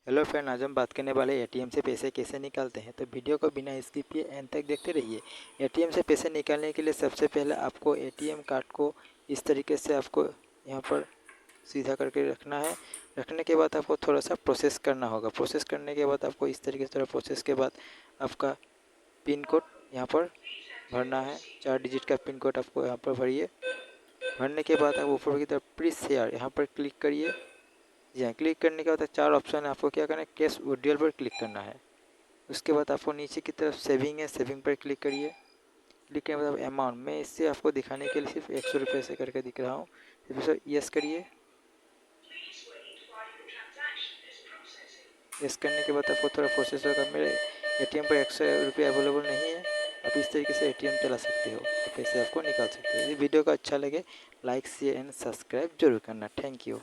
Hello friend, आज हम बात करने वाले एटीएम से पैसे कैसे निकालते हैं। तो वीडियो को बिना स्किप किए एंड तक देखते रहिए। एटीएम से पैसे निकालने के लिए सबसे पहले आपको एटीएम कार्ड को इस तरीके से आपको यहाँ पर सीधा करके रखना है। रखने के बाद आपको थोड़ा सा प्रोसेस करना होगा। प्रोसेस करने के बाद आपको इस तरीके से थोड़ा प्रोसेस के बाद आपका पिन कोड यहाँ पर भरना है। 4 डिजिट का पिन कोड आपको यहाँ पर भरिए। भरने के बाद आप ऊपर की तरफ प्लीज शेयर यहाँ पर क्लिक करिए। जी हाँ, क्लिक करने के बाद 4 ऑप्शन है, आपको क्या करना है, कैश विड्रॉल पर क्लिक करना है। उसके बाद आपको नीचे की तरफ सेविंग है, सेविंग पर क्लिक करिए। क्लिक करने के बाद अमाउंट, मैं इससे आपको दिखाने के लिए सिर्फ 100 रुपये से करके दिख रहा हूँ। सिर्फ यस करिए। यस करने के बाद आपको थोड़ा प्रोसेस होगा। मेरे एटीएम पर 100 रुपये अवेलेबल नहीं है। आप इस तरीके से एटीएम चला सकते हो, पैसे आपको निकाल सकते हो। यदि वीडियो को अच्छा लगे लाइक शेयर एंड सब्सक्राइब जरूर करना। Thank you.